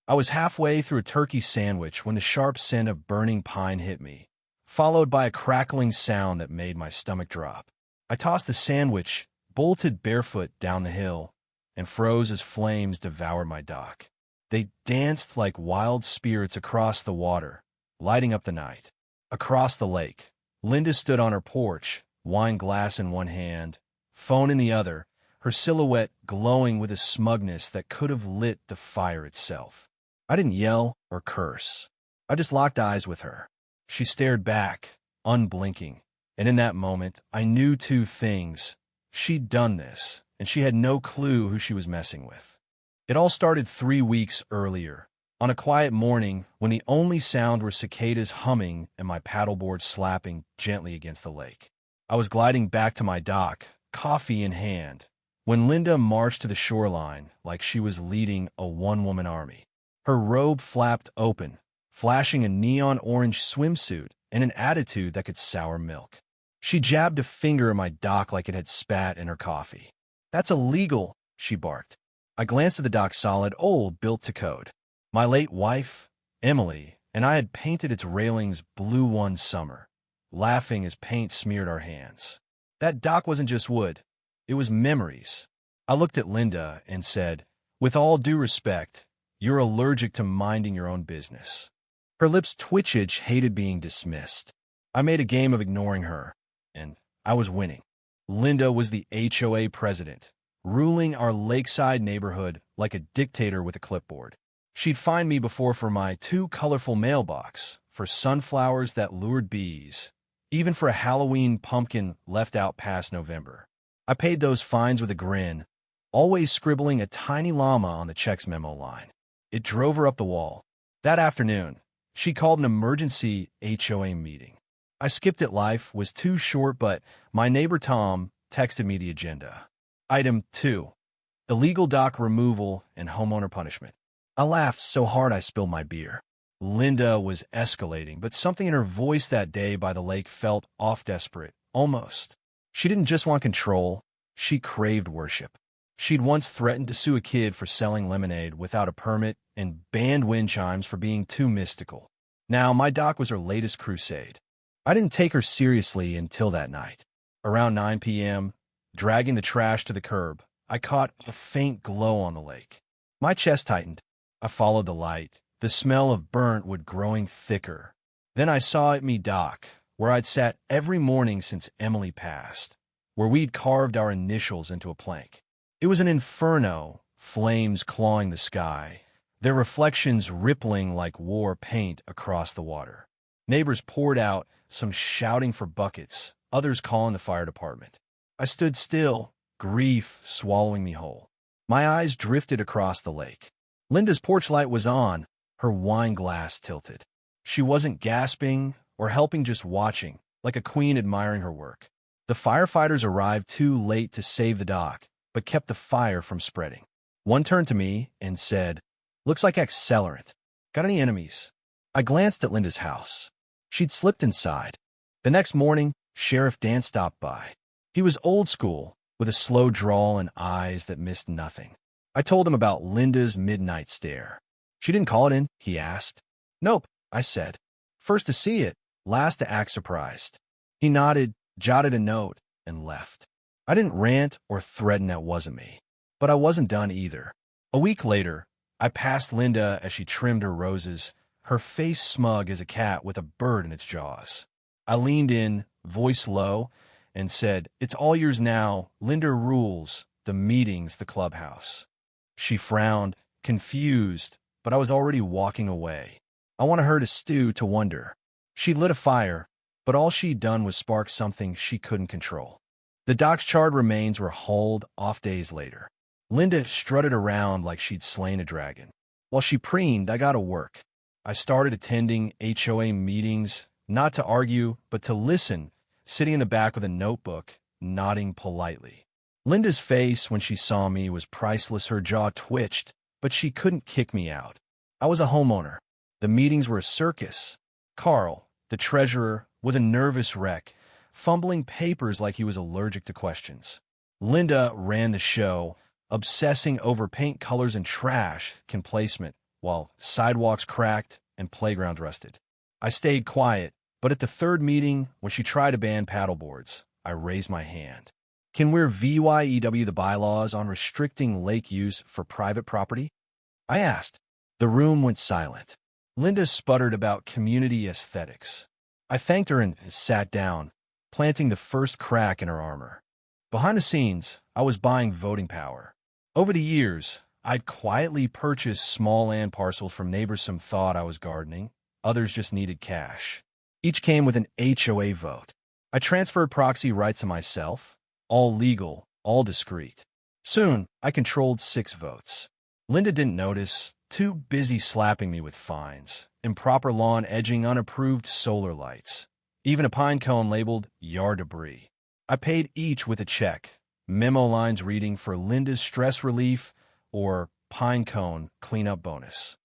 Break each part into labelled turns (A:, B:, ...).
A: I was halfway through a turkey sandwich when the sharp scent of burning pine hit me, followed by a crackling sound that made my stomach drop. I tossed the sandwich, bolted barefoot down the hill, and froze as flames devoured my dock. They danced like wild spirits across the water, lighting up the night. Across the lake, Linda stood on her porch, wine glass in one hand, phone in the other, her silhouette glowing with a smugness that could have lit the fire itself. I didn't yell or curse. I just locked eyes with her. She stared back, unblinking, and in that moment, I knew two things. She'd done this, and she had no clue who she was messing with. It all started 3 weeks earlier, on a quiet morning when the only sound were cicadas humming and my paddleboard slapping gently against the lake. I was gliding back to my dock, coffee in hand, when Linda marched to the shoreline like she was leading a one-woman army. Her robe flapped open, flashing a neon orange swimsuit and an attitude that could sour milk. She jabbed a finger at my dock like it had spat in her coffee. "That's illegal," she barked. I glanced at the dock, solid, old, built to code. My late wife, Emily, and I had painted its railings blue one summer, laughing as paint smeared our hands. That dock wasn't just wood. It was memories. I looked at Linda and said, "With all due respect, you're allergic to minding your own business." Her lips twitched, hated being dismissed. I made a game of ignoring her, and I was winning. Linda was the HOA president, ruling our lakeside neighborhood like a dictator with a clipboard. She'd find me before for my too colorful mailbox, for sunflowers that lured bees, even for a Halloween pumpkin left out past November. I paid those fines with a grin, always scribbling a tiny llama on the checks memo line. It drove her up the wall. That afternoon, she called an emergency HOA meeting. I skipped it. Life was too short, but my neighbor Tom texted me the agenda. Item 2, illegal dock removal and homeowner punishment. I laughed so hard I spilled my beer. Linda was escalating, but something in her voice that day by the lake felt off desperate, almost. She didn't just want control, she craved worship. She'd once threatened to sue a kid for selling lemonade without a permit and banned wind chimes for being too mystical. Now, my dock was her latest crusade. I didn't take her seriously until that night. Around 9 p.m., dragging the trash to the curb, I caught a faint glow on the lake. My chest tightened. I followed the light, the smell of burnt wood growing thicker. Then I saw it me dock, where I'd sat every morning since Emily passed, where we'd carved our initials into a plank. It was an inferno, flames clawing the sky, their reflections rippling like war paint across the water. Neighbors poured out, some shouting for buckets, others calling the fire department. I stood still, grief swallowing me whole. My eyes drifted across the lake. Linda's porch light was on, her wine glass tilted. She wasn't gasping or helping, just watching, like a queen admiring her work. The firefighters arrived too late to save the dock, but kept the fire from spreading. One turned to me and said, "Looks like accelerant. Got any enemies?" I glanced at Linda's house. She'd slipped inside. The next morning, Sheriff Dan stopped by. He was old school, with a slow drawl and eyes that missed nothing. I told him about Linda's midnight stare. "She didn't call it in?" he asked. "Nope," I said. "First to see it, last to act surprised." He nodded, jotted a note, and left. I didn't rant or threaten, that wasn't me. But I wasn't done either. A week later, I passed Linda as she trimmed her roses, her face smug as a cat with a bird in its jaws. I leaned in, voice low, and said, "It's all yours now. Linda rules. The meetings, the clubhouse." She frowned, confused, but I was already walking away. I wanted her to stew, to wonder. She lit a fire, but all she'd done was spark something she couldn't control. The dock's charred remains were hauled off days later. Linda strutted around like she'd slain a dragon. While she preened, I got to work. I started attending HOA meetings, not to argue, but to listen, sitting in the back with a notebook, nodding politely. Linda's face when she saw me was priceless. Her jaw twitched, but she couldn't kick me out. I was a homeowner. The meetings were a circus. Carl, the treasurer, was a nervous wreck, fumbling papers like he was allergic to questions. Linda ran the show, obsessing over paint colors and trash can placement, while sidewalks cracked and playgrounds rusted. I stayed quiet, but at the third meeting, when she tried to ban paddleboards, I raised my hand. Can we VYEW the bylaws on restricting lake use for private property? I asked. The room went silent. Linda sputtered about community aesthetics. I thanked her and sat down, planting the first crack in her armor. Behind the scenes, I was buying voting power. Over the years, I'd quietly purchased small land parcels from neighbors some thought I was gardening, others just needed cash. Each came with an HOA vote. I transferred proxy rights to myself, all legal, all discreet. Soon, I controlled 6 votes. Linda didn't notice, too busy slapping me with fines, improper lawn edging, unapproved solar lights, even a pine cone labeled yard debris. I paid each with a check, memo lines reading for Linda's stress relief or pine cone cleanup bonus.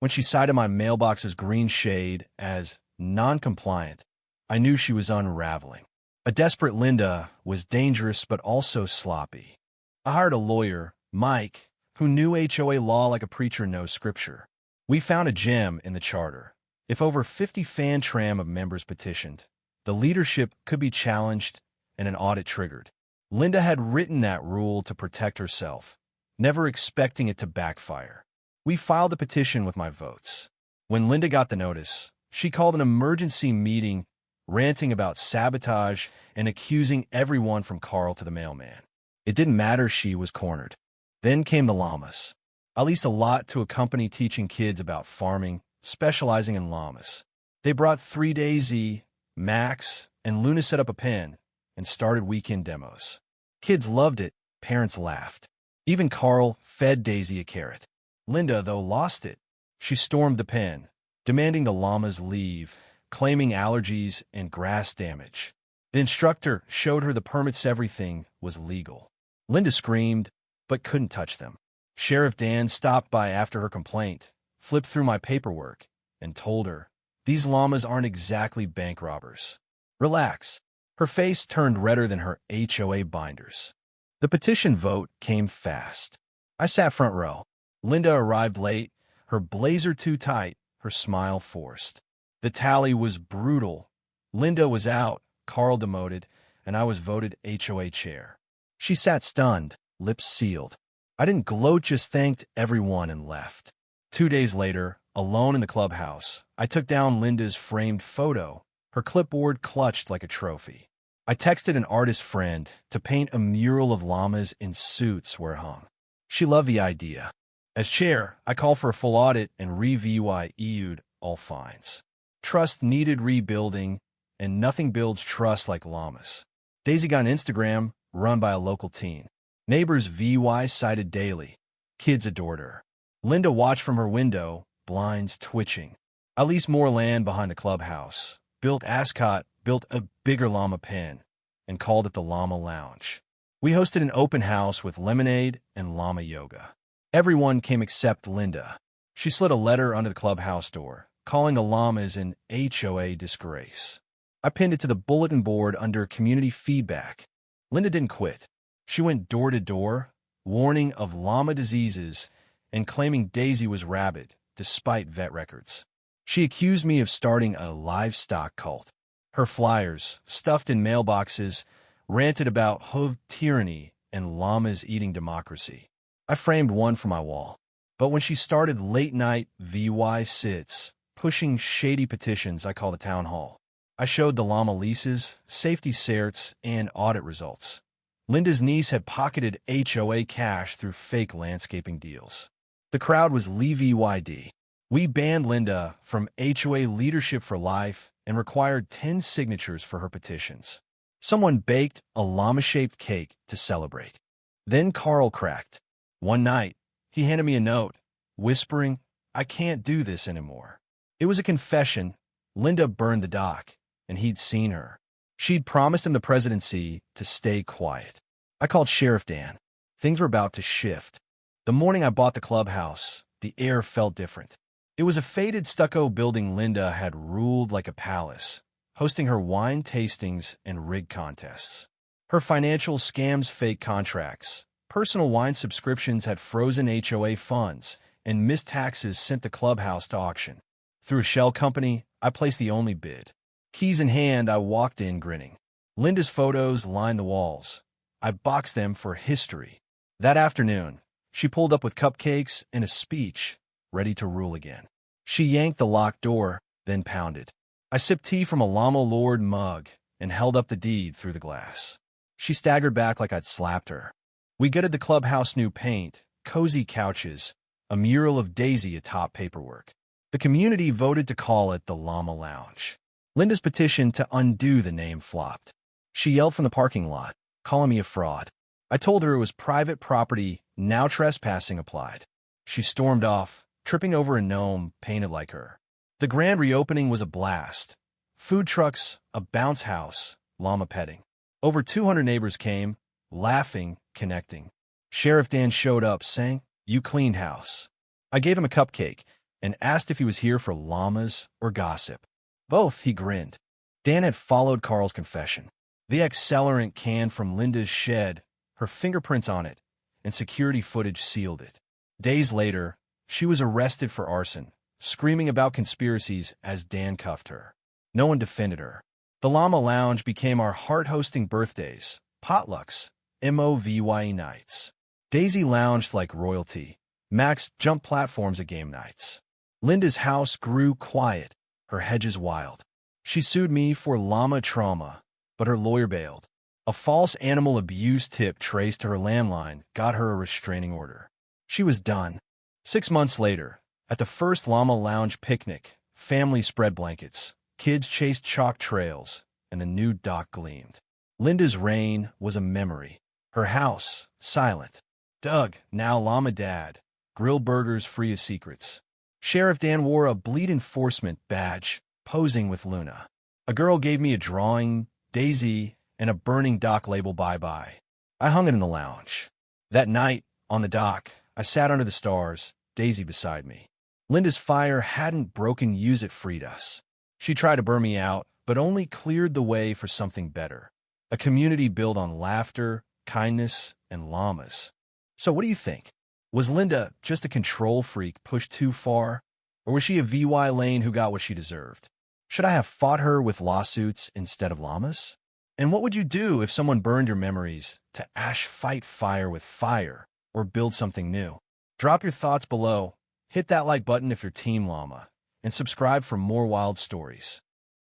A: When she cited my mailbox's green shade as non-compliant, I knew she was unraveling. A desperate Linda was dangerous but also sloppy. I hired a lawyer, Mike, who knew HOA law like a preacher knows scripture. We found a gem in the charter. If over 50 fan tram of members petitioned, the leadership could be challenged and an audit triggered. Linda had written that rule to protect herself, never expecting it to backfire. We filed the petition with my votes. When Linda got the notice, she called an emergency meeting, ranting about sabotage and accusing everyone from Carl to the mailman. It didn't matter, she was cornered. Then came the llamas. I leased a lot to a company teaching kids about farming, specializing in llamas. They brought 3 Daisy, Max, and Luna set up a pen and started weekend demos. Kids loved it, parents laughed. Even Carl fed Daisy a carrot. Linda, though, lost it. She stormed the pen, demanding the llamas leave, claiming allergies and grass damage. The instructor showed her the permits, everything was legal. Linda screamed, but couldn't touch them. Sheriff Dan stopped by after her complaint, flipped through my paperwork, and told her, "These llamas aren't exactly bank robbers. Relax." Her face turned redder than her HOA binders. The petition vote came fast. I sat front row. Linda arrived late, her blazer too tight, her smile forced. The tally was brutal. Linda was out, Carl demoted, and I was voted HOA chair. She sat stunned, lips sealed. I didn't gloat, just thanked everyone and left. 2 days later, alone in the clubhouse, I took down Linda's framed photo, her clipboard clutched like a trophy. I texted an artist friend to paint a mural of llamas in suits where it hung. She loved the idea. As chair, I called for a full audit and re-VYEU'd all fines. Trust needed rebuilding, and nothing builds trust like llamas. Daisy got an Instagram, run by a local teen. Neighbors VY cited daily. Kids adored her. Linda watched from her window, blinds twitching. I leased more land behind the clubhouse, built Ascot, built a bigger llama pen, and called it the Llama Lounge. We hosted an open house with lemonade and llama yoga. Everyone came except Linda. She slid a letter under the clubhouse door, calling the llamas an HOA disgrace. I pinned it to the bulletin board under community feedback. Linda didn't quit. She went door to door, warning of llama diseases and claiming Daisy was rabid, despite vet records. She accused me of starting a livestock cult. Her flyers, stuffed in mailboxes, ranted about hoof tyranny and llamas eating democracy. I framed one for my wall. But when she started late-night VY sits, pushing shady petitions I call the town hall, I showed the llama leases, safety certs, and audit results. Linda's niece had pocketed HOA cash through fake landscaping deals. The crowd was LeVYD. We banned Linda from HOA leadership for life and required 10 signatures for her petitions. Someone baked a llama-shaped cake to celebrate. Then Carl cracked. One night, he handed me a note, whispering, "I can't do this anymore." It was a confession. Linda burned the dock, and he'd seen her. She'd promised him the presidency to stay quiet. I called Sheriff Dan. Things were about to shift. The morning I bought the clubhouse, the air felt different. It was a faded stucco building Linda had ruled like a palace, hosting her wine tastings and rig contests. Her financial scams, fake contracts, personal wine subscriptions had frozen HOA funds, and missed taxes sent the clubhouse to auction. Through a shell company, I placed the only bid. Keys in hand, I walked in grinning. Linda's photos lined the walls. I boxed them for history. That afternoon, she pulled up with cupcakes and a speech, ready to rule again. She yanked the locked door, then pounded. I sipped tea from a Llama Lord mug and held up the deed through the glass. She staggered back like I'd slapped her. We gutted the clubhouse new paint, cozy couches, a mural of Daisy atop paperwork. The community voted to call it the Llama Lounge. Linda's petition to undo the name flopped. She yelled from the parking lot, calling me a fraud. I told her it was private property, now trespassing applied. She stormed off, tripping over a gnome painted like her. The grand reopening was a blast. Food trucks, a bounce house, llama petting. Over 200 neighbors came, laughing, connecting. Sheriff Dan showed up, saying, "You cleaned house." I gave him a cupcake and asked if he was here for llamas or gossip. Both, he grinned. Dan had followed Carl's confession. The accelerant can from Linda's shed, her fingerprints on it, and security footage sealed it. Days later, she was arrested for arson, screaming about conspiracies as Dan cuffed her. No one defended her. The Llama Lounge became our heart-hosting birthdays, potlucks, MOVYE nights. Daisy lounged like royalty. Max jumped platforms at game nights. Linda's house grew quiet, her hedges wild. She sued me for llama trauma, but her lawyer bailed. A false animal abuse tip traced to her landline got her a restraining order. She was done. 6 months later, at the first Llama Lounge picnic, families spread blankets, kids chased chalk trails, and the new dock gleamed. Linda's reign was a memory. Her house, silent. Doug, now Llama Dad, grilled burgers free of secrets. Sheriff Dan wore a bleed enforcement badge, posing with Luna. A girl gave me a drawing, Daisy, and a burning dock label bye-bye. I hung it in the lounge. That night, on the dock, I sat under the stars, Daisy beside me. Linda's fire hadn't broken Use It freed us. She tried to burn me out, but only cleared the way for something better. A community built on laughter, kindness, and llamas. So what do you think? Was Linda just a control freak pushed too far? Or was she a VY Lane who got what she deserved? Should I have fought her with lawsuits instead of llamas? And what would you do if someone burned your memories to ash fight fire with fire or build something new? Drop your thoughts below, hit that like button if you're Team Llama, and subscribe for more wild stories.